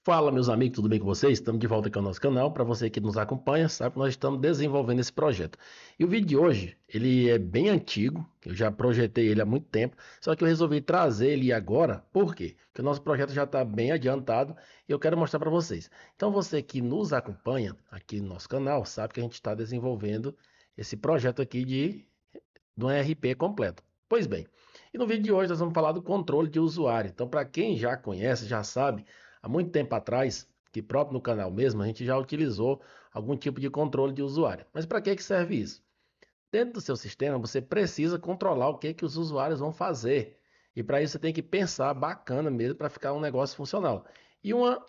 Fala, meus amigos, tudo bem com vocês? Estamos de volta aqui ao nosso canal. Para você que nos acompanha, sabe que nós estamos desenvolvendo esse projeto. E o vídeo de hoje, ele é bem antigo, eu já projetei ele há muito tempo, só que eu resolvi trazer ele agora. Por quê? Porque o nosso projeto já está bem adiantado e eu quero mostrar para vocês. Então você que nos acompanha aqui no nosso canal, sabe que a gente está desenvolvendo esse projeto aqui de um ERP completo. Pois bem, e no vídeo de hoje nós vamos falar do controle de usuário. Então, para quem já conhece, já sabe, há muito tempo atrás, que próprio no canal mesmo, a gente já utilizou algum tipo de controle de usuário. Mas para que serve isso? Dentro do seu sistema, você precisa controlar o que os usuários vão fazer. E para isso você tem que pensar bacana mesmo para ficar um negócio funcional. E uma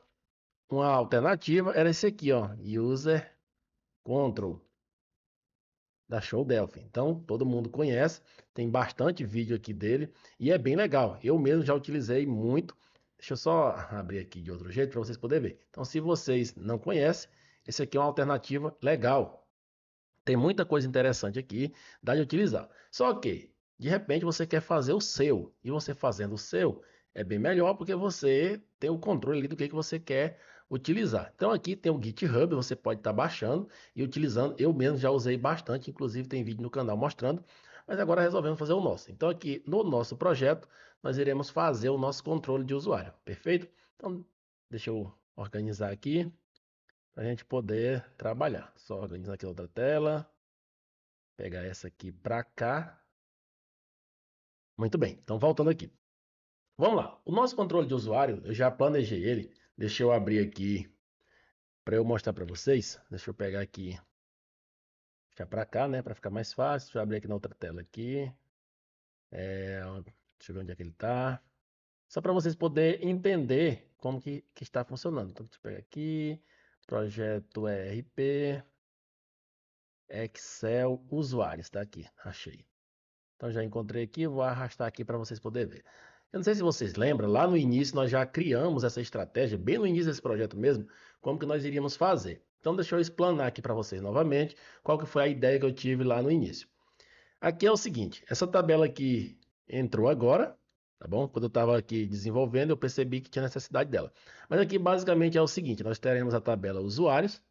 alternativa era esse aqui, ó, User Control da Show Delphi. Então, todo mundo conhece, tem bastante vídeo aqui dele e é bem legal. Eu mesmo já utilizei muito. Deixa eu só abrir aqui de outro jeito para vocês poderem ver. Então, se vocês não conhecem, esse aqui é uma alternativa legal. Tem muita coisa interessante aqui, dá de utilizar. Só que, de repente, você quer fazer o seu. E você fazendo o seu é bem melhor porque você tem o controle ali do que você quer utilizar. Então aqui tem o GitHub, você pode estar baixando e utilizando. Eu mesmo já usei bastante, inclusive tem vídeo no canal mostrando. Mas agora resolvemos fazer o nosso. Então aqui no nosso projeto, nós iremos fazer o nosso controle de usuário. Perfeito? Então, deixa eu organizar aqui para a gente poder trabalhar. Só organizar aqui a outra tela. Pegar essa aqui para cá. Muito bem, então voltando aqui. Vamos lá. O nosso controle de usuário, eu já planejei ele. Deixa eu abrir aqui para eu mostrar para vocês. Deixa eu pegar aqui, já para cá, né, para ficar mais fácil. Deixa eu abrir aqui na outra tela aqui. Deixa eu ver onde é que ele está. Só para vocês poderem entender como que está funcionando. Então, deixa eu pegar aqui. Projeto ERP, Excel, usuários, está aqui. Achei. Então já encontrei aqui, vou arrastar aqui para vocês poderem ver. Eu não sei se vocês lembram, lá no início nós já criamos essa estratégia, bem no início desse projeto mesmo, como que nós iríamos fazer. Então deixa eu explanar aqui para vocês novamente qual que foi a ideia que eu tive lá no início. Aqui é o seguinte, essa tabela aqui entrou agora, tá bom? Quando eu estava aqui desenvolvendo, eu percebi que tinha necessidade dela. Mas aqui basicamente é o seguinte, nós teremos a tabela usuários.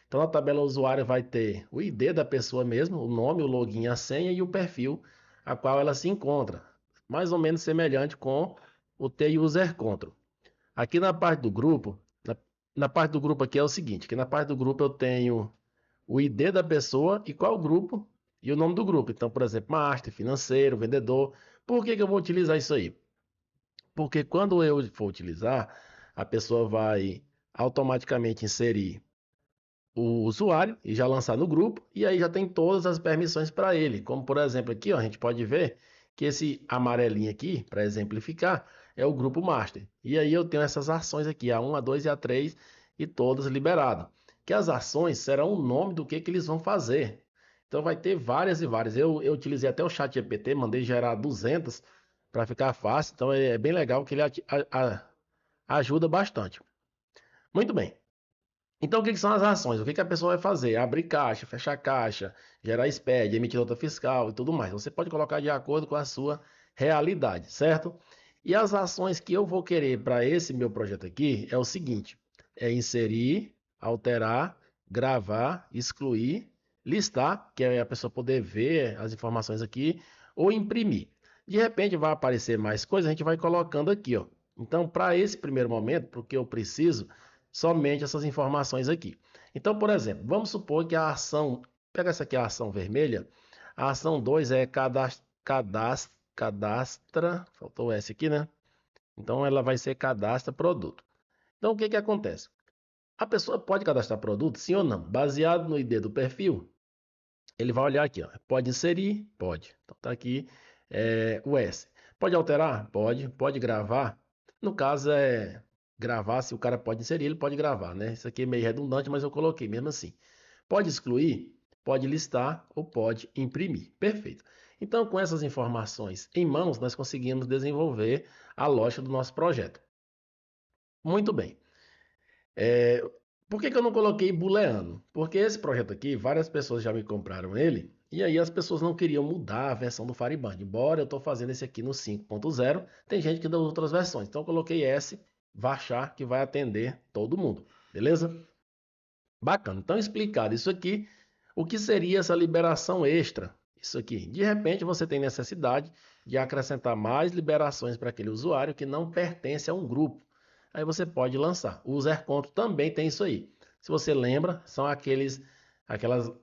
Então na tabela usuário vai ter o ID da pessoa mesmo, o nome, o login, a senha e o perfil a qual ela se encontra. Mais ou menos semelhante com o T-User Control. Aqui na parte do grupo, na parte do grupo aqui é o seguinte, que na parte do grupo eu tenho o ID da pessoa e qual o grupo e o nome do grupo. Então, por exemplo, master, financeiro, vendedor. Por que eu vou utilizar isso aí? Porque quando eu for utilizar, a pessoa vai automaticamente inserir o usuário e já lançar no grupo, e aí já tem todas as permissões para ele. Como por exemplo aqui, ó, a gente pode ver que esse amarelinho aqui, para exemplificar, é o grupo master. E aí eu tenho essas ações aqui, A1, A2 e A3, e todas liberadas. Que as ações serão o nome do que eles vão fazer. Então vai ter várias e várias. Eu utilizei até o chat GPT, mandei gerar 200 para ficar fácil. Então é bem legal que ele ajuda bastante. Muito bem. Então, o que são as ações? O que a pessoa vai fazer? Abrir caixa, fechar caixa, gerar SPED, emitir nota fiscal e tudo mais. Você pode colocar de acordo com a sua realidade, certo? E as ações que eu vou querer para esse meu projeto aqui é o seguinte: é inserir, alterar, gravar, excluir, listar, que é a pessoa poder ver as informações aqui, ou imprimir. De repente vai aparecer mais coisas, a gente vai colocando aqui, ó. Então, para esse primeiro momento, porque eu preciso somente essas informações aqui. Então, por exemplo, vamos supor que a ação, pega essa aqui, a ação vermelha, a ação 2 é cadastra, faltou o S aqui, né? Então, ela vai ser cadastra produto. Então, o que acontece? A pessoa pode cadastrar produto, sim ou não? Baseado no ID do perfil, ele vai olhar aqui, ó. Pode inserir? Pode. Então, tá aqui o S. Pode alterar? Pode. Pode gravar? No caso, gravar, se o cara pode inserir, ele pode gravar, né? Isso aqui é meio redundante, mas eu coloquei mesmo assim. Pode excluir, pode listar ou pode imprimir. Perfeito. Então, com essas informações em mãos, nós conseguimos desenvolver a lógica do nosso projeto. Muito bem. Por que eu não coloquei booleano? Porque esse projeto aqui, várias pessoas já me compraram ele, e aí as pessoas não queriam mudar a versão do Firebird. Embora eu estou fazendo esse aqui no 5.0, tem gente que dá outras versões. Então eu coloquei S vai achar que vai atender todo mundo, beleza? Bacana. Então, explicado isso aqui, o que seria essa liberação extra? Isso aqui. De repente, você tem necessidade de acrescentar mais liberações para aquele usuário que não pertence a um grupo. Aí você pode lançar. O user control também tem isso aí. Se você lembra, são aquelas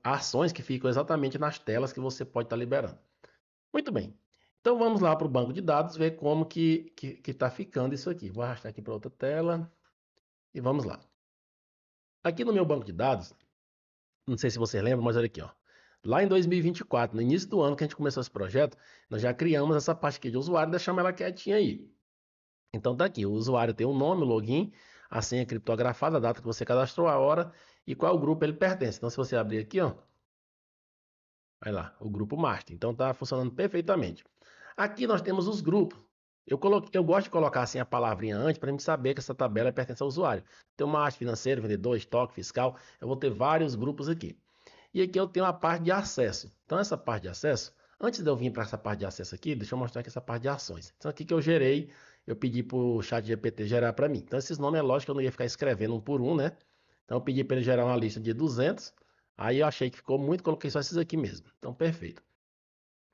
ações que ficam exatamente nas telas que você pode estar liberando. Muito bem. Então vamos lá para o banco de dados ver como que está ficando isso aqui. Vou arrastar aqui para outra tela e vamos lá. Aqui no meu banco de dados, não sei se você lembra, mas olha aqui, ó. Lá em 2024, no início do ano que a gente começou esse projeto, nós já criamos essa parte aqui de usuário e deixamos ela quietinha aí. Então tá aqui, o usuário tem o nome, o login, a senha criptografada, a data que você cadastrou, a hora e qual grupo ele pertence. Então se você abrir aqui, ó, vai lá, o grupo master. Então tá funcionando perfeitamente. Aqui nós temos os grupos. Eu gosto de colocar assim a palavrinha antes para a gente saber que essa tabela pertence ao usuário. Tem o master financeiro, vendedor, estoque, fiscal. Eu vou ter vários grupos aqui. E aqui eu tenho a parte de acesso. Então, essa parte de acesso, antes de eu vir para essa parte de acesso aqui, deixa eu mostrar aqui essa parte de ações. Então, aqui que eu gerei, eu pedi para o chat GPT gerar para mim. Então, esses nomes é lógico que eu não ia ficar escrevendo um por um, né? Então, eu pedi para ele gerar uma lista de 200. Aí eu achei que ficou muito, coloquei só esses aqui mesmo. Então, perfeito.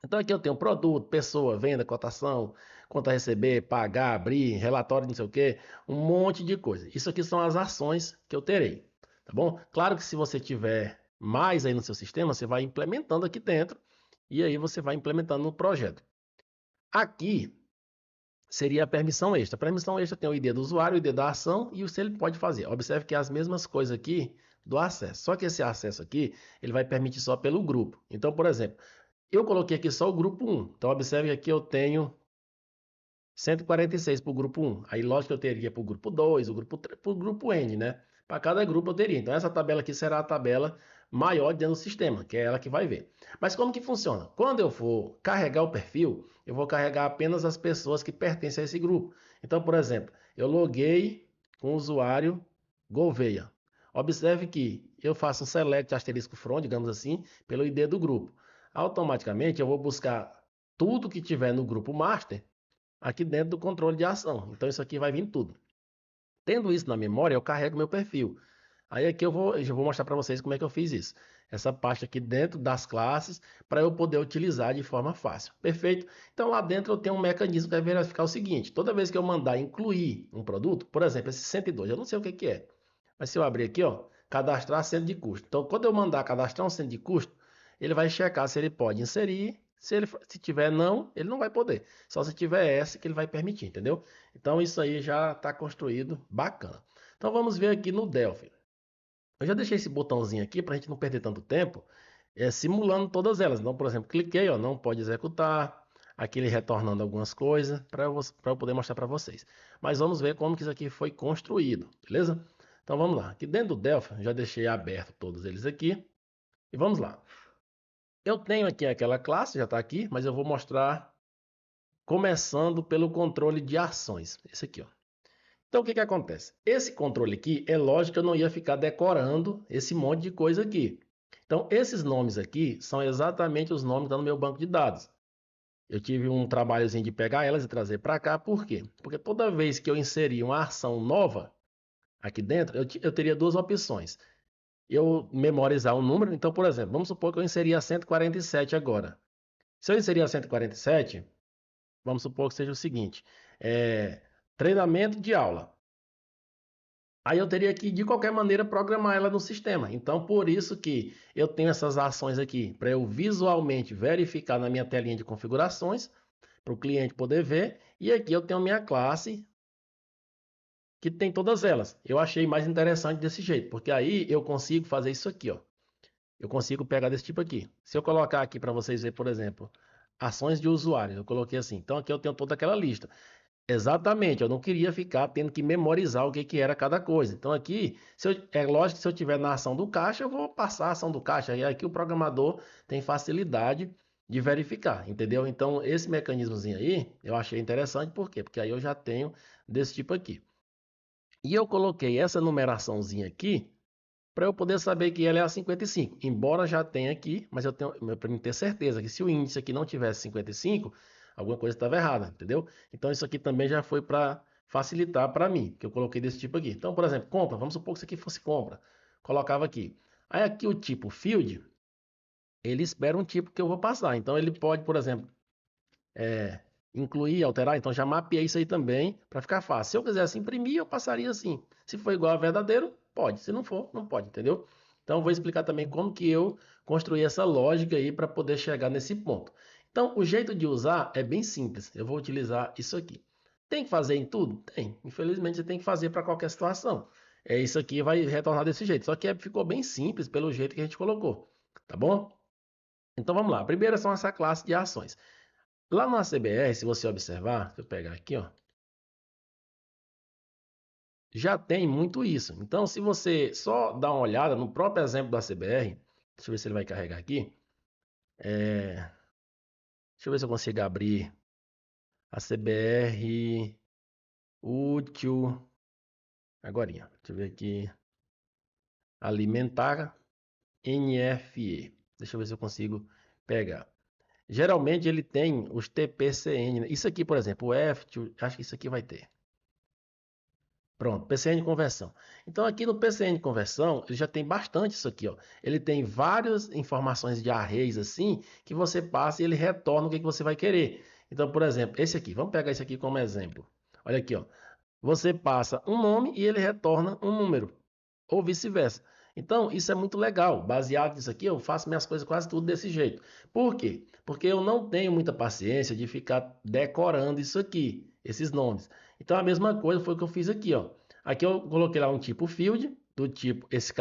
Então, aqui eu tenho produto, pessoa, venda, cotação, conta a receber, pagar, abrir, relatório, não sei o quê, um monte de coisa. Isso aqui são as ações que eu terei, tá bom? Claro que se você tiver mais aí no seu sistema, você vai implementando aqui dentro e aí você vai implementando no projeto. Aqui seria a permissão extra. A permissão extra tem o ID do usuário, o ID da ação e o que ele pode fazer. Observe que é as mesmas coisas aqui do acesso. Só que esse acesso aqui, ele vai permitir só pelo grupo. Então, por exemplo, eu coloquei aqui só o grupo 1. Então, observe que aqui eu tenho 146 para o grupo 1. Aí, lógico que eu teria para o grupo 2, o grupo 3, para o grupo N, né? Para cada grupo eu teria. Então, essa tabela aqui será a tabela maior dentro do sistema, que é ela que vai ver. Mas como que funciona? Quando eu for carregar o perfil, eu vou carregar apenas as pessoas que pertencem a esse grupo. Então, por exemplo, eu loguei com o usuário Gouveia. Observe que eu faço um select asterisco from, digamos assim, pelo ID do grupo. Automaticamente eu vou buscar tudo que tiver no grupo master aqui dentro do controle de ação. Então isso aqui vai vir tudo. Tendo isso na memória, eu carrego meu perfil. Aí aqui eu já vou mostrar para vocês como é que eu fiz isso. Essa parte aqui dentro das classes para eu poder utilizar de forma fácil. Perfeito? Então lá dentro eu tenho um mecanismo que vai verificar o seguinte. Toda vez que eu mandar incluir um produto, por exemplo, esse 102, eu não sei o que que é. Mas se eu abrir aqui, ó, cadastrar centro de custo. Então quando eu mandar cadastrar um centro de custo, ele vai checar se ele pode inserir. Se tiver não, ele não vai poder. Só se tiver essa que ele vai permitir, entendeu? Então isso aí já está construído, bacana. Então vamos ver aqui no Delphi. Eu já deixei esse botãozinho aqui para a gente não perder tanto tempo, simulando todas elas. Então, por exemplo, cliquei, ó, não pode executar. Aqui ele retornando algumas coisas para eu poder mostrar para vocês. Mas vamos ver como que isso aqui foi construído, beleza? Então vamos lá. Aqui dentro do Delphi, já deixei aberto todos eles aqui. E vamos lá. Eu tenho aqui aquela classe, já está aqui, mas eu vou mostrar começando pelo controle de ações. Esse aqui, ó. Então, o que que acontece? Esse controle aqui, é lógico que eu não ia ficar decorando esse monte de coisa aqui. Então, esses nomes aqui são exatamente os nomes que estão no meu banco de dados. Eu tive um trabalhozinho de pegar elas e trazer para cá, por quê? Porque toda vez que eu inserir uma ação nova aqui dentro, eu teria duas opções. Eu memorizar um número, então, por exemplo, vamos supor que eu inseri a 147 agora. Se eu inserir a 147, vamos supor que seja o seguinte, treinamento de aula. Aí eu teria que, de qualquer maneira, programar ela no sistema. Então, por isso que eu tenho essas ações aqui, para eu visualmente verificar na minha telinha de configurações, para o cliente poder ver. E aqui eu tenho minha classe, que tem todas elas. Eu achei mais interessante desse jeito, porque aí eu consigo fazer isso aqui, ó. Eu consigo pegar desse tipo aqui. Se eu colocar aqui para vocês verem, por exemplo, ações de usuário, eu coloquei assim. Então, aqui eu tenho toda aquela lista. Exatamente, eu não queria ficar tendo que memorizar o que, que era cada coisa. Então aqui, é lógico que se eu tiver na ação do caixa, eu vou passar a ação do caixa. E aqui o programador tem facilidade de verificar, entendeu? Então esse mecanismozinho aí, eu achei interessante, por quê? Porque aí eu já tenho desse tipo aqui. E eu coloquei essa numeraçãozinha aqui, para eu poder saber que ela é a 55. Embora já tenha aqui, mas eu tenho para mim ter certeza que se o índice aqui não tivesse 55, alguma coisa estava errada, entendeu? Então isso aqui também já foi para facilitar para mim, que eu coloquei desse tipo aqui. Então, por exemplo, compra, vamos supor que isso aqui fosse compra. Colocava aqui. Aí aqui o tipo field, ele espera um tipo que eu vou passar. Então ele pode, por exemplo, incluir, alterar. Então já mapeei isso aí também para ficar fácil. Se eu quisesse imprimir, eu passaria assim. Se for igual a verdadeiro, pode. Se não for, não pode, entendeu? Então eu vou explicar também como que eu construí essa lógica aí para poder chegar nesse ponto. Então o jeito de usar é bem simples. Eu vou utilizar isso aqui. Tem que fazer em tudo? Tem. Infelizmente você tem que fazer para qualquer situação. Isso aqui vai retornar desse jeito. Só que ficou bem simples pelo jeito que a gente colocou. Tá bom? Então vamos lá. A primeira são essa classe de ações. Lá no ACBR, se você observar, deixa eu pegar aqui, ó, já tem muito isso. Então, se você só dá uma olhada no próprio exemplo do ACBR, deixa eu ver se ele vai carregar aqui. Deixa eu ver se eu consigo abrir ACBR útil. Agorinha, deixa eu ver aqui. Alimentar NFE. Deixa eu ver se eu consigo pegar. Geralmente ele tem os TPCN, né? Isso aqui, por exemplo, o F, acho que isso aqui vai ter. Pronto, PCN conversão. Então aqui no PCN conversão, ele já tem bastante isso aqui, ó. Ele tem várias informações de arrays assim, que você passa e ele retorna o que você vai querer. Então, por exemplo, esse aqui, vamos pegar esse aqui como exemplo. Olha aqui, ó. Você passa um nome e ele retorna um número, ou vice-versa. Então, isso é muito legal. Baseado nisso aqui, eu faço minhas coisas quase tudo desse jeito. Por quê? Porque eu não tenho muita paciência de ficar decorando isso aqui, esses nomes. Então, a mesma coisa foi o que eu fiz aqui, ó. Aqui eu coloquei lá um tipo field, do tipo esse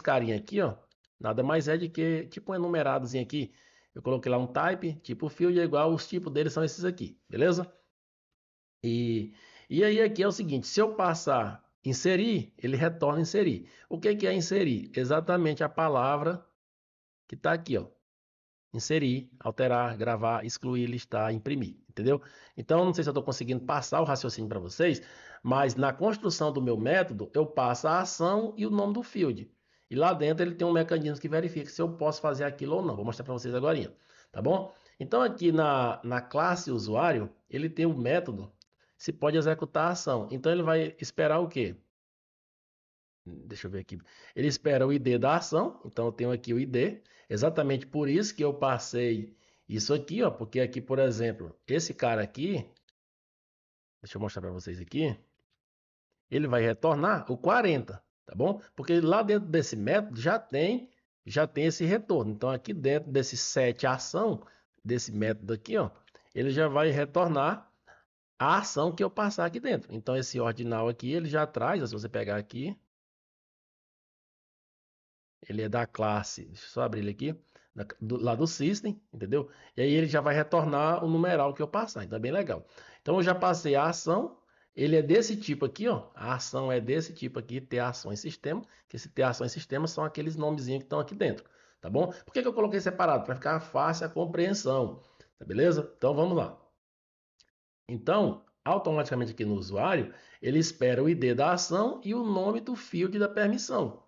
carinha aqui, ó. Nada mais é de que, tipo um enumeradozinho aqui. Eu coloquei lá um type, tipo field é igual, os tipos deles são esses aqui, beleza? E, e aí aqui é o seguinte, se eu passar inserir, ele retorna inserir. O que é inserir? Exatamente a palavra que está aqui, ó. Inserir, alterar, gravar, excluir, listar, imprimir, entendeu? Então, não sei se eu estou conseguindo passar o raciocínio para vocês, mas na construção do meu método, eu passo a ação e o nome do field. E lá dentro ele tem um mecanismo que verifica se eu posso fazer aquilo ou não. Vou mostrar para vocês agora, tá bom? Então, aqui na classe usuário, ele tem um método se pode executar a ação. Então, ele vai esperar o quê? Deixa eu ver aqui. Ele espera o ID da ação. Então, eu tenho aqui o ID. Exatamente por isso que eu passei isso aqui, ó. Porque aqui, por exemplo, esse cara aqui, deixa eu mostrar para vocês aqui. Ele vai retornar o 40, tá bom? Porque lá dentro desse método já tem esse retorno. Então, aqui dentro desse set ação, desse método aqui, ó, ele já vai retornar a ação que eu passar aqui dentro. Então, esse ordinal aqui, ele já traz, ó, se você pegar aqui, ele é da classe, deixa eu só abrir ele aqui, lá do system, entendeu? E aí ele já vai retornar o numeral que eu passar, então é bem legal. Então eu já passei a ação, ele é desse tipo aqui, ó, a ação é desse tipo aqui, ter ação em sistema, que esse ter ação em sistema são aqueles nomezinhos que estão aqui dentro, tá bom? Por que eu coloquei separado? Para ficar fácil a compreensão, tá beleza? Então vamos lá. Então, automaticamente aqui no usuário, ele espera o ID da ação e o nome do field da permissão.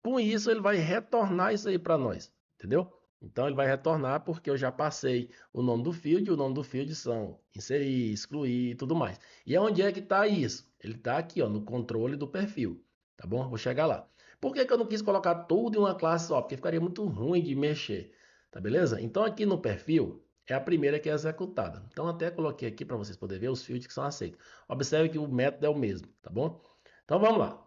Com isso, ele vai retornar isso aí para nós, entendeu? Então, ele vai retornar porque eu já passei o nome do field, o nome do field são inserir, excluir e tudo mais. E onde é que está isso? Ele está aqui, ó, no controle do perfil, tá bom? Vou chegar lá. Por que eu não quis colocar tudo em uma classe só? Porque ficaria muito ruim de mexer, tá beleza? Então, aqui no perfil, é a primeira que é executada. Então, até coloquei aqui para vocês poderem ver os fields que são aceitos. Observe que o método é o mesmo, tá bom? Então, vamos lá.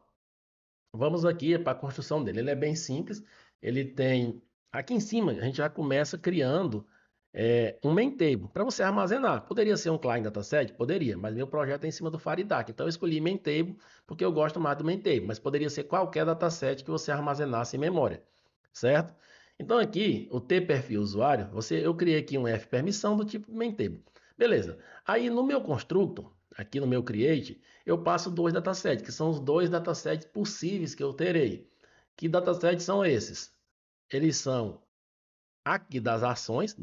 Vamos aqui para a construção dele. Ele é bem simples. Ele tem aqui em cima a gente já começa criando um main table para você armazenar. Poderia ser um client dataset? Poderia, mas meu projeto é em cima do Faridac. Então eu escolhi main table porque eu gosto mais do main table, mas poderia ser qualquer dataset que você armazenasse em memória, certo? Então aqui o T perfil usuário, eu criei aqui um F permissão do tipo main table. Beleza. Aí no meu constructor, aqui no meu create, eu passo dois datasets, que são os dois datasets possíveis que eu terei. Que datasets são esses? Eles são aqui das ações,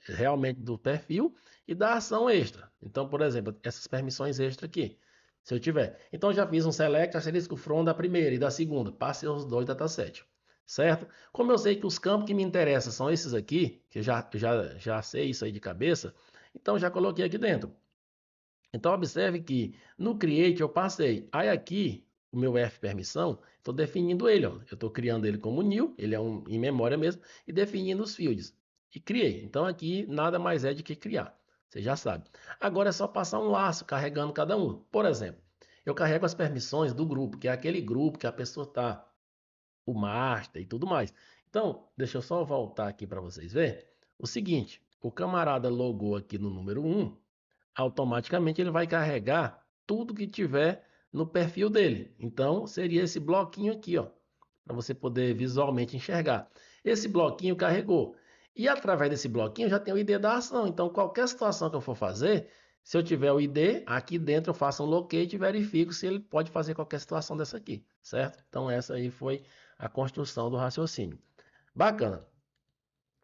realmente do perfil, e da ação extra. Então, por exemplo, essas permissões extra aqui, se eu tiver. Então, eu já fiz um select asterisco from da primeira e da segunda. Passei os dois datasets, certo? Como eu sei que os campos que me interessam são esses aqui, que eu já sei isso aí de cabeça, então já coloquei aqui dentro. Então, observe que no create eu passei. Aí aqui, o meu F permissão, estou definindo ele. Ó. Eu estou criando ele como new, ele é um em memória mesmo, e definindo os fields. E criei. Então, aqui nada mais é do que criar. Você já sabe. Agora é só passar um laço carregando cada um. Por exemplo, eu carrego as permissões do grupo, que é aquele grupo que a pessoa está, o master e tudo mais. Então, deixa eu só voltar aqui para vocês verem. O seguinte, o camarada logou aqui no número 1, automaticamente ele vai carregar tudo que tiver no perfil dele. Então, seria esse bloquinho aqui, ó, para você poder visualmente enxergar. Esse bloquinho carregou. E através desse bloquinho já tem o ID da ação. Então, qualquer situação que eu for fazer, se eu tiver o ID, aqui dentro eu faço um locate e verifico se ele pode fazer qualquer situação dessa aqui, certo? Então, essa aí foi a construção do raciocínio. Bacana.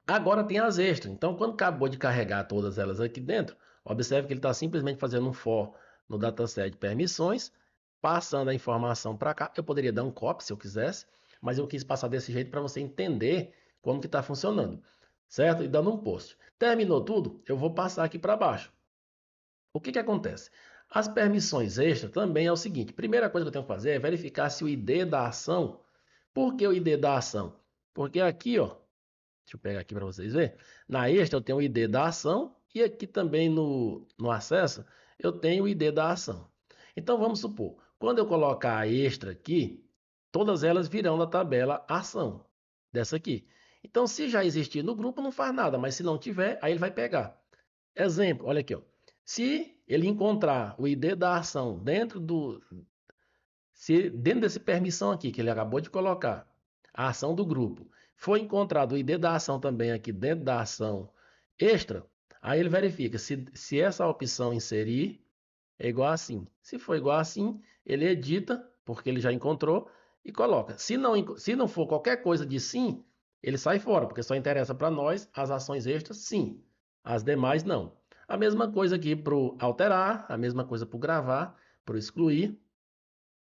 Agora tem as extras. Então, quando acabou de carregar todas elas aqui dentro, observe que ele está simplesmente fazendo um for no dataset de permissões, passando a informação para cá. Eu poderia dar um copy se eu quisesse, mas eu quis passar desse jeito para você entender como que está funcionando, certo? E dando um post. Terminou tudo? Eu vou passar aqui para baixo. O que que acontece? As permissões extras também é o seguinte. Primeira coisa que eu tenho que fazer é verificar se o ID da ação. Por que o ID da ação? Porque aqui, ó, deixa eu pegar aqui para vocês verem. Na extra eu tenho o ID da ação e aqui também no acesso eu tenho o ID da ação. Então vamos supor, quando eu colocar a extra aqui, todas elas virão da tabela ação, dessa aqui. Então se já existir no grupo não faz nada, mas se não tiver, aí ele vai pegar. Exemplo, olha aqui, ó. Se ele encontrar o ID da ação dentro desse permissão aqui que ele acabou de colocar, a ação do grupo, foi encontrado o ID da ação também aqui dentro da ação extra, aí ele verifica se essa opção inserir é igual assim. Se for igual assim, ele edita, porque ele já encontrou, e coloca. Se não for qualquer coisa de sim, ele sai fora, porque só interessa para nós as ações extras, sim. As demais, não. A mesma coisa aqui para o alterar, a mesma coisa para o gravar, para o excluir.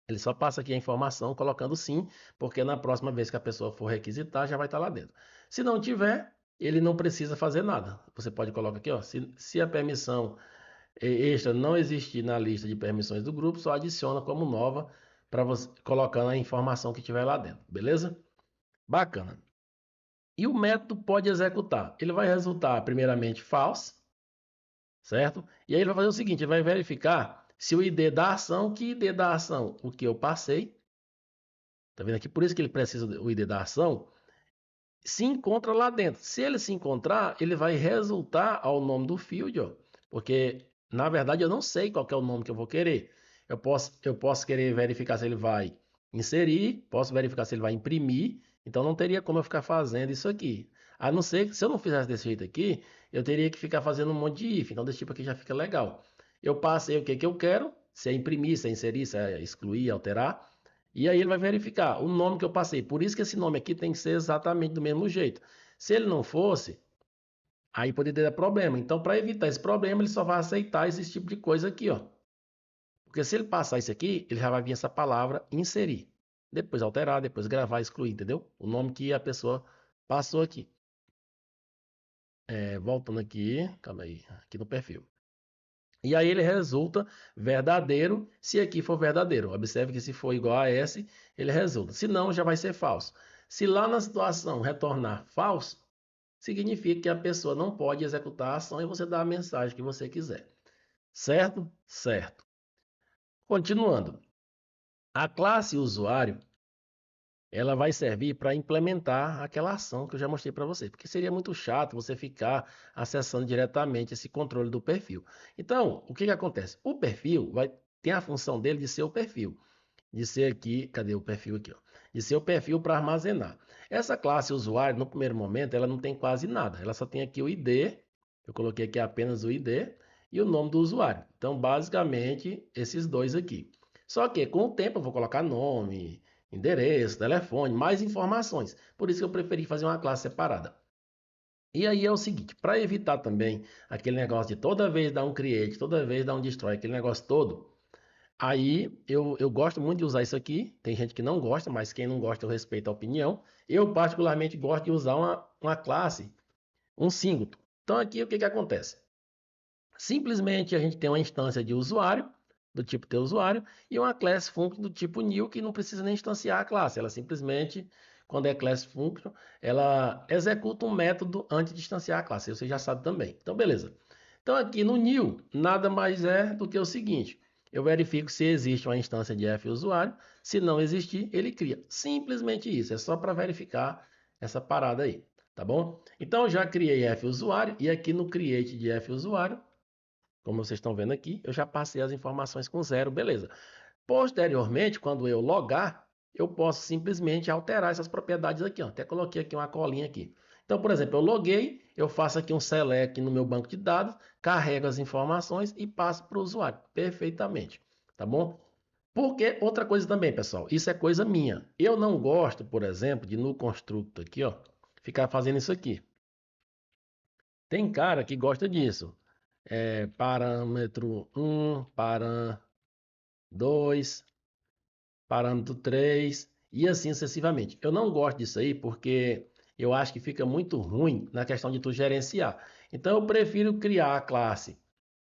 Ele só passa aqui a informação colocando sim, porque na próxima vez que a pessoa for requisitar, já vai estar lá dentro. Se não tiver, ele não precisa fazer nada. Você pode colocar aqui, ó, se a permissão extra não existir na lista de permissões do grupo, só adiciona como nova para você colocando a informação que tiver lá dentro, beleza? Bacana. E o método pode executar. Ele vai resultar primeiramente false, certo? E aí ele vai fazer o seguinte, ele vai verificar se o ID da ação, que ID da ação, o que eu passei, tá vendo aqui? Por isso que ele precisa do ID da ação, se encontra lá dentro. Se ele se encontrar, ele vai resultar ao nome do field, ó, porque na verdade eu não sei qual que é o nome que eu vou querer. Eu posso querer verificar se ele vai inserir, posso verificar se ele vai imprimir, então não teria como eu ficar fazendo isso aqui. A não ser que se eu não fizesse desse jeito aqui, eu teria que ficar fazendo um monte de if, então desse tipo aqui já fica legal. Eu passei o que que eu quero, se é imprimir, se é inserir, se é excluir, alterar. E aí ele vai verificar o nome que eu passei. Por isso que esse nome aqui tem que ser exatamente do mesmo jeito. Se ele não fosse, aí poderia dar problema. Então, para evitar esse problema, ele só vai aceitar esse tipo de coisa aqui, ó. Porque se ele passar isso aqui, ele já vai vir essa palavra inserir. Depois alterar, depois gravar, excluir, entendeu? O nome que a pessoa passou aqui. Voltando aqui, calma aí, aqui no perfil. E aí ele resulta verdadeiro se aqui for verdadeiro. Observe que se for igual a S, ele resulta. Se não, já vai ser falso. Se lá na situação retornar falso, significa que a pessoa não pode executar a ação e você dá a mensagem que você quiser. Certo? Certo. Continuando. A classe usuário, ela vai servir para implementar aquela ação que eu já mostrei para você, porque seria muito chato você ficar acessando diretamente esse controle do perfil. Então, o que que acontece? O perfil tem a função dele de ser o perfil, de ser aqui, cadê o perfil aqui, ó? De ser o perfil para armazenar. Essa classe usuário, no primeiro momento, ela não tem quase nada, ela só tem aqui o ID, eu coloquei aqui apenas o ID e o nome do usuário. Então, basicamente, esses dois aqui. Só que com o tempo eu vou colocar nome, endereço, telefone, mais informações. Por isso que eu preferi fazer uma classe separada. E aí é o seguinte, para evitar também aquele negócio de toda vez dar um create, toda vez dar um destroy, aquele negócio todo, aí eu gosto muito de usar isso aqui. Tem gente que não gosta, mas quem não gosta eu respeito a opinião. Eu particularmente gosto de usar uma classe, um singleton. Então aqui o que que acontece? Simplesmente a gente tem uma instância de usuário, do tipo teu usuário, e uma class function do tipo new, que não precisa nem instanciar a classe. Ela simplesmente, quando é class function, ela executa um método antes de instanciar a classe. Você já sabe também. Então, beleza. Então, aqui no new, nada mais é do que o seguinte. Eu verifico se existe uma instância de f usuário. Se não existir, ele cria. Simplesmente isso. É só para verificar essa parada aí. Tá bom? Então, eu já criei f usuário. E aqui no create de f usuário, como vocês estão vendo aqui, eu já passei as informações com zero, beleza. Posteriormente, quando eu logar, eu posso simplesmente alterar essas propriedades aqui, ó. Até coloquei aqui uma colinha aqui. Então, por exemplo, eu loguei, eu faço aqui um select no meu banco de dados, carrego as informações e passo para o usuário, perfeitamente, tá bom? Porque outra coisa também, pessoal, isso é coisa minha. Eu não gosto, por exemplo, de no construto aqui, ó, ficar fazendo isso aqui. Tem cara que gosta disso. Parâmetro 1, parâmetro 2, parâmetro 3 e assim sucessivamente. Eu não gosto disso aí porque eu acho que fica muito ruim na questão de tu gerenciar. Então eu prefiro criar a classe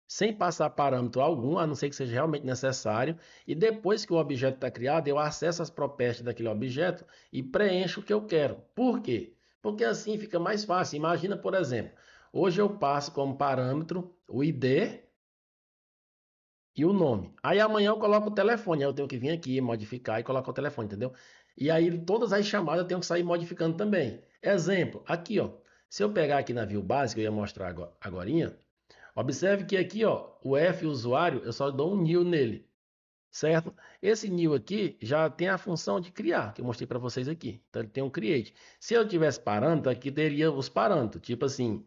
sem passar parâmetro algum, a não ser que seja realmente necessário, e depois que o objeto está criado, eu acesso as properties daquele objeto e preencho o que eu quero. Por quê? Porque assim fica mais fácil. Imagina, por exemplo, hoje eu passo como parâmetro o ID e o nome. Aí amanhã eu coloco o telefone, aí eu tenho que vir aqui, modificar e colocar o telefone, entendeu? E aí todas as chamadas eu tenho que sair modificando também. Exemplo, aqui ó, se eu pegar aqui na view básica, eu ia mostrar agorinha, observe que aqui ó, o F usuário, eu só dou um new nele, certo? Esse new aqui já tem a função de criar, que eu mostrei para vocês aqui. Então ele tem um create. Se eu tivesse parâmetro, aqui teria os parâmetros, tipo assim,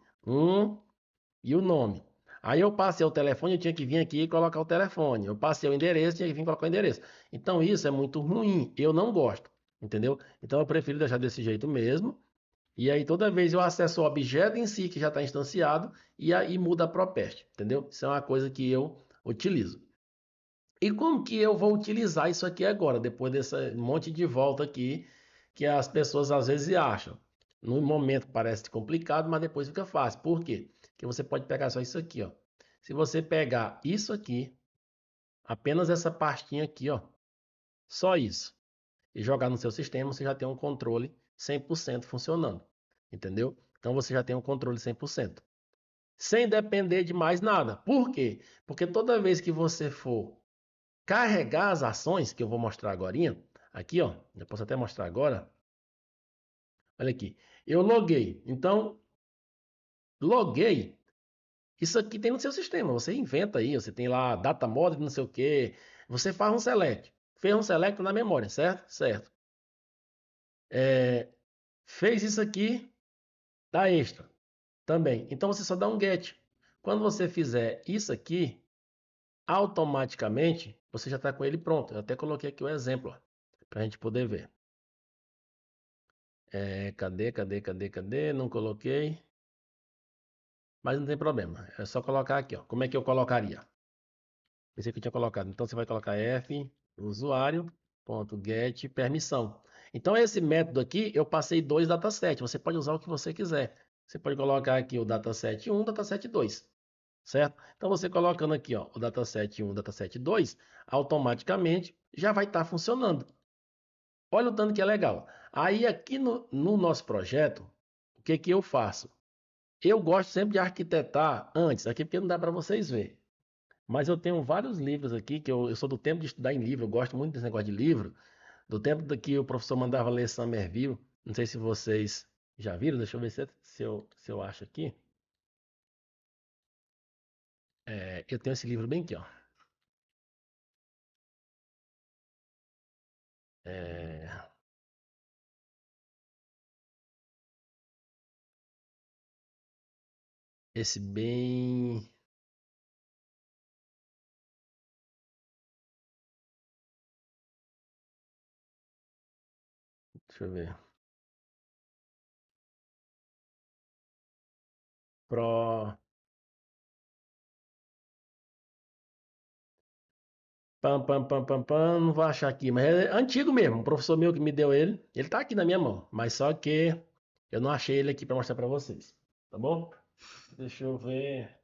e o nome. Aí eu passei o telefone, eu tinha que vir aqui e colocar o telefone. Eu passei o endereço, tinha que vir colocar o endereço. Então isso é muito ruim, eu não gosto, entendeu? Então eu prefiro deixar desse jeito mesmo. E aí toda vez eu acesso o objeto em si que já está instanciado e aí muda a property, entendeu? Isso é uma coisa que eu utilizo. E como que eu vou utilizar isso aqui agora, depois desse monte de volta aqui que as pessoas às vezes acham? No momento parece complicado, mas depois fica fácil. Por quê? Porque você pode pegar só isso aqui, ó. Se você pegar isso aqui, apenas essa pastinha aqui, ó, só isso, e jogar no seu sistema, você já tem um controle 100% funcionando, entendeu? Então você já tem um controle 100%, sem depender de mais nada. Por quê? Porque toda vez que você for carregar as ações, que eu vou mostrar agora, aqui, ó, eu posso até mostrar agora. Olha aqui. Eu loguei. Então, loguei. Isso aqui tem no seu sistema. Você inventa aí. Você tem lá data model, não sei o quê. Você faz um select. Fez um select na memória, certo? Certo. Fez isso aqui, dá extra também. Então, você só dá um get. Quando você fizer isso aqui, automaticamente, você já está com ele pronto. Eu até coloquei aqui o exemplo, para a gente poder ver. Cadê? Não coloquei. Mas não tem problema. É só colocar aqui, ó. Como é que eu colocaria? Pensei que eu tinha colocado. Então você vai colocar f usuário.get permissão. Então esse método aqui eu passei dois datasets. Você pode usar o que você quiser. Você pode colocar aqui o dataset 1, dataset 2, certo? Então você colocando aqui, ó, o dataset 1, dataset 2, automaticamente já vai estar funcionando. Olha o tanto que é legal. Aí aqui no nosso projeto, o que que eu faço? Eu gosto sempre de arquitetar antes, aqui porque não dá para vocês verem. Mas eu tenho vários livros aqui, que eu sou do tempo de estudar em livro, eu gosto muito desse negócio de livro, do tempo que o professor mandava ler Somerville. Não sei se vocês já viram, deixa eu ver se eu acho aqui. Eu tenho esse livro bem aqui, ó. É, esse bem. Deixa eu ver. Pro. Não vou achar aqui, mas é antigo mesmo. Um professor meu que me deu ele. Ele tá aqui na minha mão, mas só que eu não achei ele aqui para mostrar para vocês. Tá bom? Deixa eu ver.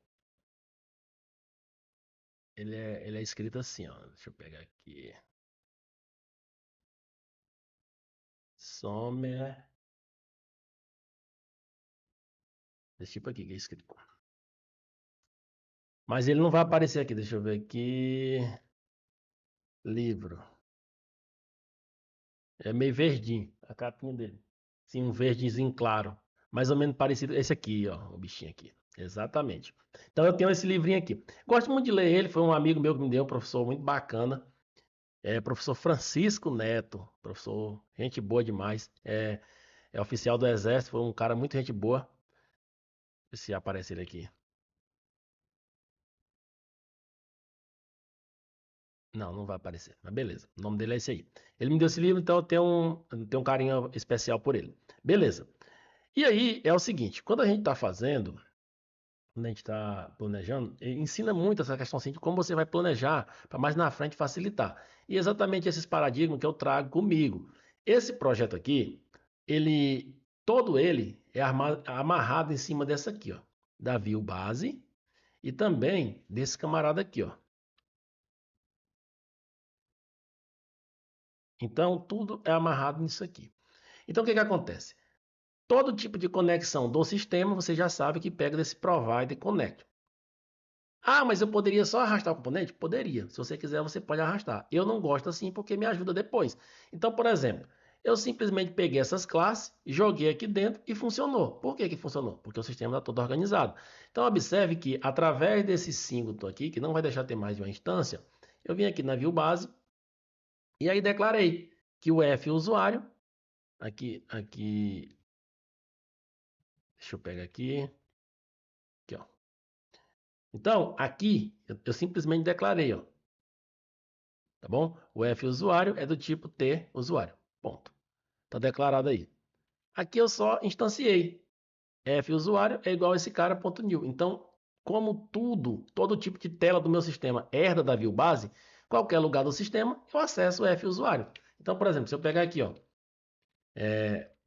ele é escrito assim, ó. Deixa eu pegar aqui. Sommer. Esse tipo aqui que é escrito. Mas ele não vai aparecer aqui. Deixa eu ver aqui. Livro. É meio verdinho a capinha dele. Sim, um verdezinho claro. Mais ou menos parecido. Esse aqui, ó. O bichinho aqui. Exatamente. Então eu tenho esse livrinho aqui. Gosto muito de ler ele. Foi um amigo meu que me deu, um professor muito bacana. É professor Francisco Neto. Professor, gente boa demais. É oficial do Exército. Foi um cara muito gente boa. Deixa eu ver se aparece ele aqui. Não, não vai aparecer. Mas beleza. O nome dele é esse aí. Ele me deu esse livro, então eu tenho um carinho especial por ele. Beleza. E aí é o seguinte: quando a gente está fazendo, quando a gente está planejando, ensina muito essa questão assim, de como você vai planejar para mais na frente facilitar. E exatamente esses paradigmas que eu trago comigo. Esse projeto aqui, ele, todo ele é amarrado em cima dessa aqui, ó, da view base e também desse camarada aqui, ó. Então, tudo é amarrado nisso aqui. Então, o que que acontece? Todo tipo de conexão do sistema, você já sabe que pega desse Provide Connect. Ah, mas eu poderia só arrastar o componente? Poderia. Se você quiser, você pode arrastar. Eu não gosto assim porque me ajuda depois. Então, por exemplo, eu simplesmente peguei essas classes, joguei aqui dentro e funcionou. Por que que funcionou? Porque o sistema está todo organizado. Então, observe que através desse símbolo aqui, que não vai deixar ter mais de uma instância, eu vim aqui na view base e aí declarei que o F usuário, aqui, deixa eu pegar aqui, ó. Então, aqui eu simplesmente declarei, ó, tá bom? O F usuário é do tipo T usuário. Ponto. Tá declarado aí. Aqui eu só instanciei. F usuário é igual a esse cara, ponto new. Então, como todo tipo de tela do meu sistema herda da view base, qualquer lugar do sistema, eu acesso o F usuário. Então, por exemplo, se eu pegar aqui, ó,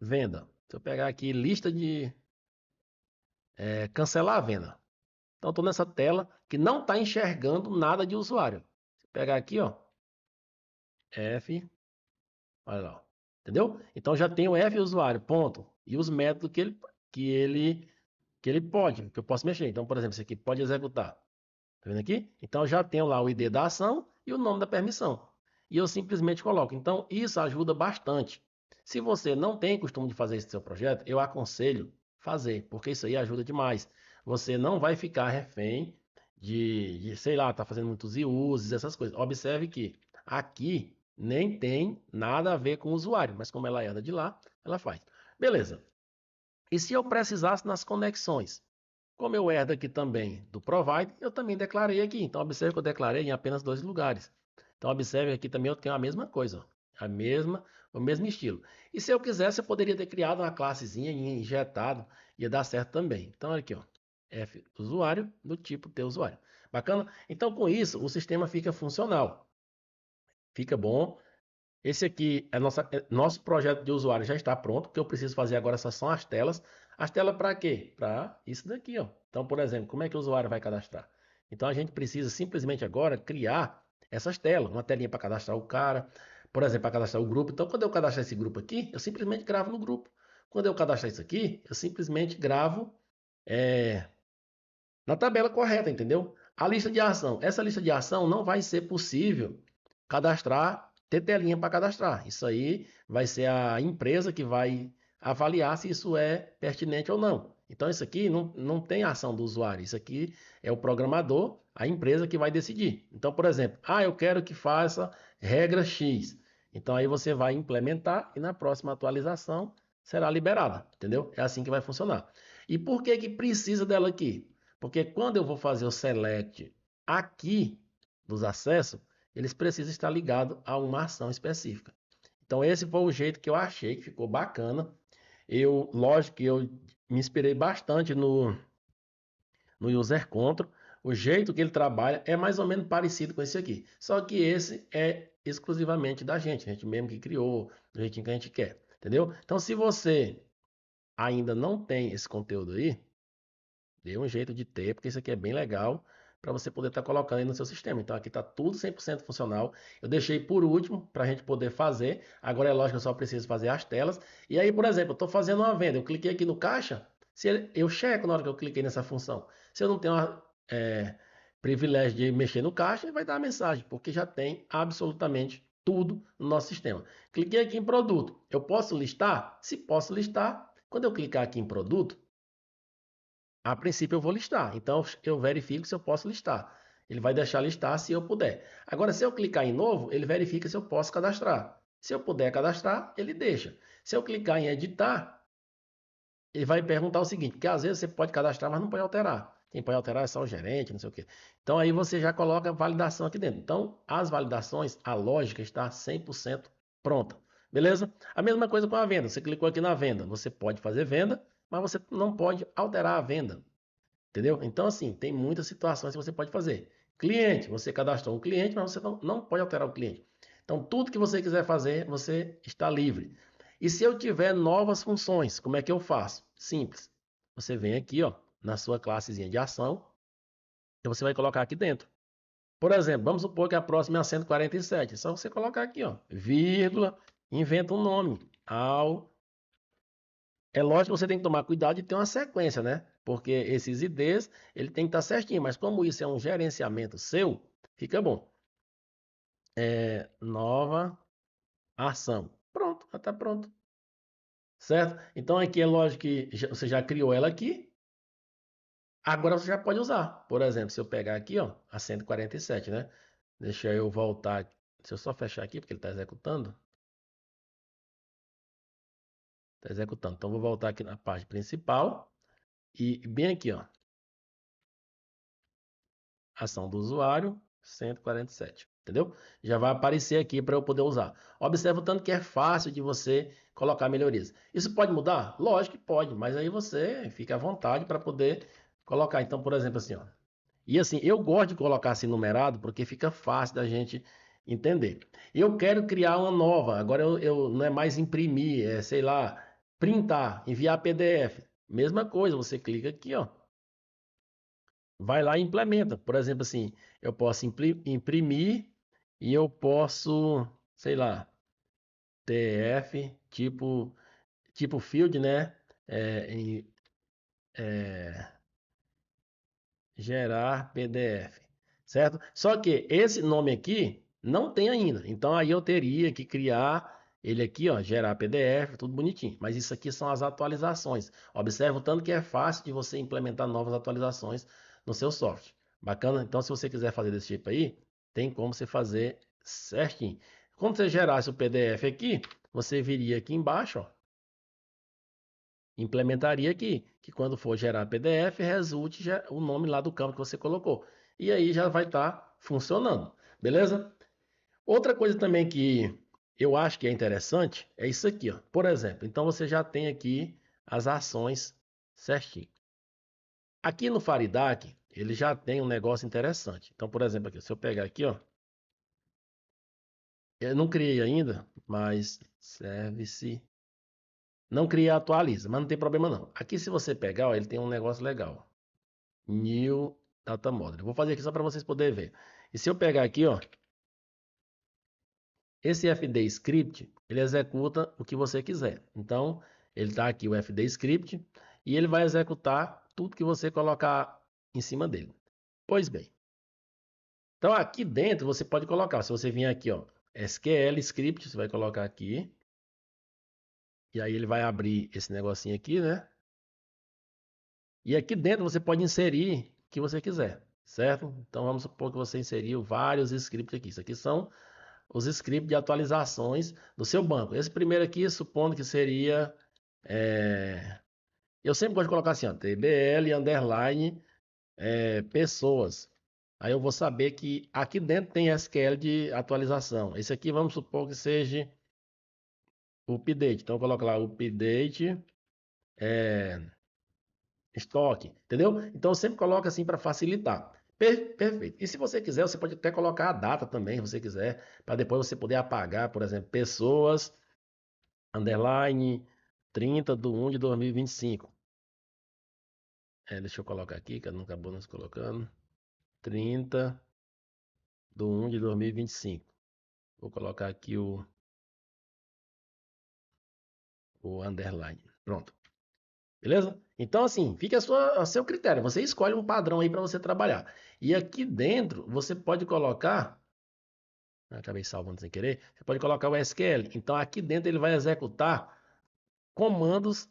venda. Se eu pegar aqui lista de cancelar a venda. Então, estou nessa tela que não está enxergando nada de usuário. Se eu pegar aqui, ó, F, olha lá, ó, entendeu? Então já tem o F usuário, ponto. E os métodos que ele, que ele pode, que eu posso mexer. Então, por exemplo, esse aqui pode executar. Tá vendo aqui? Então eu já tenho lá o ID da ação e o nome da permissão. E eu simplesmente coloco. Então isso ajuda bastante. Se você não tem costume de fazer esse seu projeto, eu aconselho fazer, porque isso aí ajuda demais. Você não vai ficar refém sei lá, tá fazendo muitos uses, essas coisas. Observe que aqui nem tem nada a ver com o usuário, mas como ela herda de lá, ela faz. Beleza. E se eu precisasse nas conexões? Como eu herdo aqui também do provide, eu também declarei aqui. Então, observe que eu declarei em apenas dois lugares. Então, observe aqui também eu tenho a mesma coisa, ó, o mesmo estilo. E se eu quisesse, eu poderia ter criado uma classezinha e injetado, ia dar certo também. Então, olha aqui, ó, F usuário do tipo T usuário. Bacana? Então, com isso, o sistema fica funcional, fica bom. Esse aqui nosso projeto de usuário já está pronto. O que eu preciso fazer agora são as telas. As telas para quê? Para isso daqui, ó. Então, por exemplo, como é que o usuário vai cadastrar? Então, a gente precisa simplesmente agora criar essas telas. Uma telinha para cadastrar o cara, por exemplo, para cadastrar o grupo. Então, quando eu cadastrar esse grupo aqui, eu simplesmente gravo no grupo. Quando eu cadastrar isso aqui, eu simplesmente gravo é, na tabela correta, entendeu? A lista de ação. Essa lista de ação não vai ser possível cadastrar, ter telinha para cadastrar. Isso aí vai ser a empresa que vai avaliar se isso é pertinente ou não. Então, isso aqui não tem ação do usuário. Isso aqui é o programador, a empresa que vai decidir. Então, por exemplo, eu quero que faça regra X. Então, aí você vai implementar e na próxima atualização será liberada, entendeu? É assim que vai funcionar. E por que que precisa dela aqui? Porque quando eu vou fazer o select aqui dos acessos, eles precisam estar ligados a uma ação específica. Então esse foi o jeito que eu achei que ficou bacana. Lógico que eu me inspirei bastante no User Control. O jeito que ele trabalha é mais ou menos parecido com esse aqui. Só que esse é exclusivamente da gente, a gente mesmo que criou, do jeitinho que a gente quer, entendeu? Então se você ainda não tem esse conteúdo aí, dê um jeito de ter, porque isso aqui é bem legal para você poder estar colocando aí no seu sistema. Então aqui está tudo 100% funcional. Eu deixei por último para a gente poder fazer. Agora é lógico que eu só preciso fazer as telas. E aí, por exemplo, eu estou fazendo uma venda. Eu cliquei aqui no caixa. Eu checo na hora que eu cliquei nessa função. Se eu não tenho privilégio de mexer no caixa, ele vai dar a mensagem, porque já tem absolutamente tudo no nosso sistema. Cliquei aqui em produto. Eu posso listar? Se posso listar, quando eu clicar aqui em produto, a princípio eu vou listar. Então eu verifico se eu posso listar. Ele vai deixar listar se eu puder. Agora, se eu clicar em novo, ele verifica se eu posso cadastrar. Se eu puder cadastrar, ele deixa. Se eu clicar em editar, ele vai perguntar o seguinte, porque às vezes você pode cadastrar, mas não pode alterar. Quem pode alterar é só o gerente, não sei o quê. Então aí você já coloca a validação aqui dentro. Então, as validações, a lógica está 100% pronta. Beleza? A mesma coisa com a venda. Você clicou aqui na venda. Você pode fazer venda, mas você não pode alterar a venda. Entendeu? Então, assim, tem muitas situações que você pode fazer. Cliente, você cadastrou um cliente, mas você não pode alterar o cliente. Então, tudo que você quiser fazer, você está livre. E se eu tiver novas funções, como é que eu faço? Simples. Você vem aqui, ó, na sua classezinha de ação, e você vai colocar aqui dentro. Por exemplo, vamos supor que a próxima é a 147. É só você colocar aqui, ó, vírgula, inventa um nome. É lógico que você tem que tomar cuidado de ter uma sequência, né? Porque esses IDs, ele tem que estar certinho, mas como isso é um gerenciamento seu, fica bom. Nova ação. Pronto, já está pronto. Certo? Então aqui é lógico que você já criou ela aqui. Agora você já pode usar. Por exemplo, se eu pegar aqui, ó, a 147, né? Deixa eu voltar. Deixa eu só fechar aqui, porque ele está executando. Está executando. Então vou voltar aqui na página principal. E bem aqui, ó. Ação do usuário, 147. Entendeu? Já vai aparecer aqui para eu poder usar. Observa o tanto que é fácil de você colocar melhorias. Isso pode mudar? Lógico que pode, mas aí você fica à vontade para poder colocar. Então, por exemplo, assim, ó. E assim, eu gosto de colocar assim numerado porque fica fácil da gente entender. Eu quero criar uma nova. Agora eu não é mais imprimir, é sei lá, printar, enviar PDF. Mesma coisa, você clica aqui, ó. Vai lá e implementa. Por exemplo, assim, eu posso imprimir e eu posso, sei lá, TF, tipo field, né? É, é, gerar PDF, certo? Só que esse nome aqui não tem ainda. Então aí eu teria que criar ele aqui, ó, gerar PDF, tudo bonitinho. Mas isso aqui são as atualizações. Observa o tanto que é fácil de você implementar novas atualizações no seu software. Bacana? Então se você quiser fazer desse tipo aí, tem como você fazer certinho. Quando você gerasse o PDF aqui, você viria aqui embaixo, ó, implementaria aqui, que quando for gerar PDF, resulte o nome lá do campo que você colocou. E aí já vai estar funcionando, beleza? Outra coisa também que eu acho que é interessante é isso aqui, ó. Por exemplo, então você já tem aqui as ações certinho. Aqui no Faridac, ele já tem um negócio interessante. Então, por exemplo, aqui, se eu pegar aqui, ó, eu não criei ainda, mas service não criei atualiza, mas não tem problema não. Aqui se você pegar, ó, ele tem um negócio legal. New Data Model. Eu vou fazer aqui só para vocês poderem ver. E se eu pegar aqui, ó, esse FD Script, ele executa o que você quiser. Então, ele está aqui o FD Script e ele vai executar tudo que você colocar em cima dele. Pois bem. Então, aqui dentro você pode colocar, se você vir aqui, ó, SQL Script, você vai colocar aqui. E aí ele vai abrir esse negocinho aqui, né? E aqui dentro você pode inserir o que você quiser, certo? Então vamos supor que você inseriu vários scripts aqui. Isso aqui são os scripts de atualizações do seu banco. Esse primeiro aqui, supondo que seria. Eu sempre gosto de colocar assim, ó, TBL underline pessoas. Aí eu vou saber que aqui dentro tem SQL de atualização. Esse aqui vamos supor que seja o update. Então eu coloco lá update estoque, entendeu? Então eu sempre coloco assim para facilitar. Perfeito. E se você quiser, você pode até colocar a data também, se você quiser, para depois você poder apagar, por exemplo, pessoas, underline, 30/1/2025. Deixa eu colocar aqui, que eu nunca acabou nos colocando. 30/1/2025. Vou colocar aqui o underline. Pronto. Beleza? Então, assim, fica a seu critério. Você escolhe um padrão aí para você trabalhar. E aqui dentro, você pode colocar... Acabei salvando sem querer. Você pode colocar o SQL. Então, aqui dentro ele vai executar comandos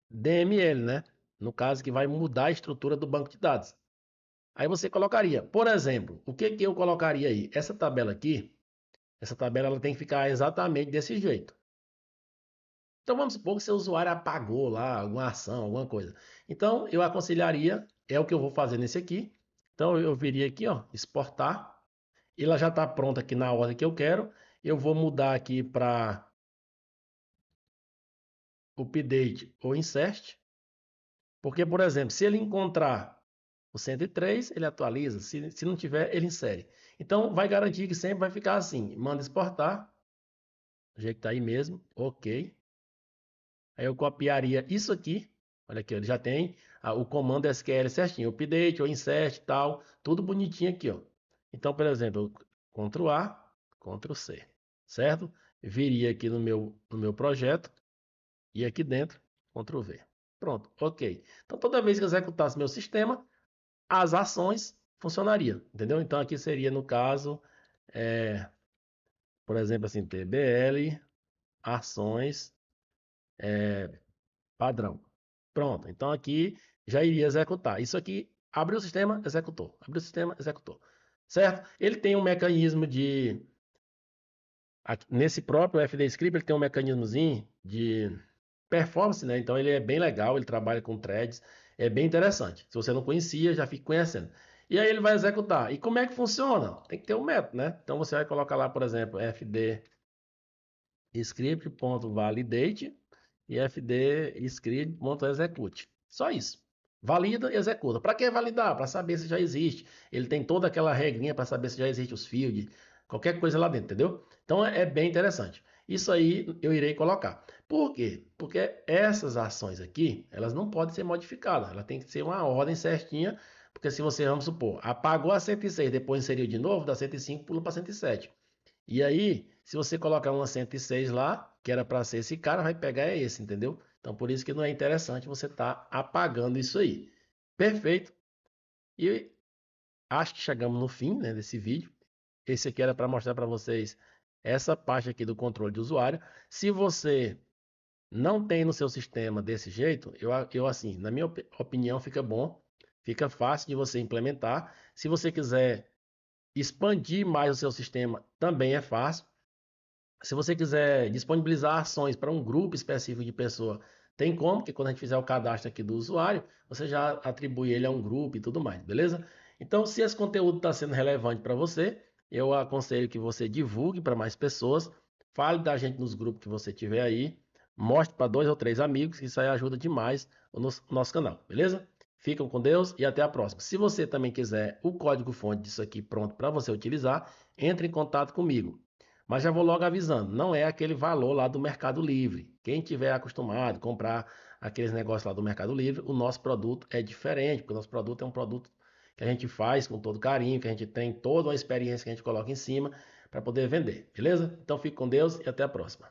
DML, né? No caso, que vai mudar a estrutura do banco de dados. Aí você colocaria, por exemplo, o que eu colocaria aí? Essa tabela aqui, essa tabela ela tem que ficar exatamente desse jeito. Então vamos supor que seu usuário apagou lá alguma ação, alguma coisa. Então eu aconselharia, é o que eu vou fazer nesse aqui. Então eu viria aqui, ó, exportar. Ela já está pronta aqui na ordem que eu quero. Eu vou mudar aqui para update ou insert. Porque, por exemplo, se ele encontrar o 103, ele atualiza. Se não tiver, ele insere. Então vai garantir que sempre vai ficar assim. Manda exportar. Do jeito que está aí mesmo. Ok. Aí eu copiaria isso aqui. Olha aqui, ele já tem o comando SQL certinho. Update ou insert e tal. Tudo bonitinho aqui, ó. Então, por exemplo, Ctrl A, Ctrl C. Certo? Viria aqui no meu projeto. E aqui dentro, Ctrl V. Pronto, ok. Então, toda vez que eu executasse meu sistema, as ações funcionariam. Entendeu? Então, aqui seria, no caso, por exemplo, assim, TBL, ações, padrão. Pronto. Então aqui já iria executar. Isso aqui abriu o sistema, executou. Abriu o sistema, executou. Certo? Ele tem um mecanismo de... Nesse próprio FDScript, ele tem um mecanismozinho de performance, né? Então ele é bem legal, ele trabalha com threads. É bem interessante. Se você não conhecia, já fique conhecendo. E aí ele vai executar. E como é que funciona? Tem que ter um método, né? Então você vai colocar lá, por exemplo, fdscript.validate e fdscript.execute. Só isso. Valida e executa. Para que validar? Para saber se já existe. Ele tem toda aquela regrinha para saber se já existe os fields, qualquer coisa lá dentro, entendeu? Então é bem interessante. Isso aí eu irei colocar. Por quê? Porque essas ações aqui, elas não podem ser modificadas. Ela tem que ser uma ordem certinha, porque se você, vamos supor, apagou a 106, depois inseriu de novo, da 105 pula para 107. E aí, se você colocar uma 106 lá, que era para ser esse cara, vai pegar esse, entendeu? Então, por isso que não é interessante você estar apagando isso aí. Perfeito. E acho que chegamos no fim, né, desse vídeo. Esse aqui era para mostrar para vocês essa parte aqui do controle de usuário. Se você não tem no seu sistema desse jeito, eu assim, na minha opinião, fica bom. Fica fácil de você implementar. Se você quiser expandir mais o seu sistema, também é fácil. Se você quiser disponibilizar ações para um grupo específico de pessoa, tem como, que quando a gente fizer o cadastro aqui do usuário, você já atribui ele a um grupo e tudo mais, beleza? Então, se esse conteúdo está sendo relevante para você, eu aconselho que você divulgue para mais pessoas, fale da gente nos grupos que você tiver aí, mostre para 2 ou 3 amigos, que isso aí ajuda demais o nosso canal, beleza? Ficam com Deus e até a próxima. Se você também quiser o código-fonte disso aqui pronto para você utilizar, entre em contato comigo. Mas já vou logo avisando, não é aquele valor lá do Mercado Livre. Quem tiver acostumado a comprar aqueles negócios lá do Mercado Livre, o nosso produto é diferente, porque o nosso produto é um produto que a gente faz com todo carinho, que a gente tem toda uma experiência que a gente coloca em cima para poder vender, beleza? Então fique com Deus e até a próxima.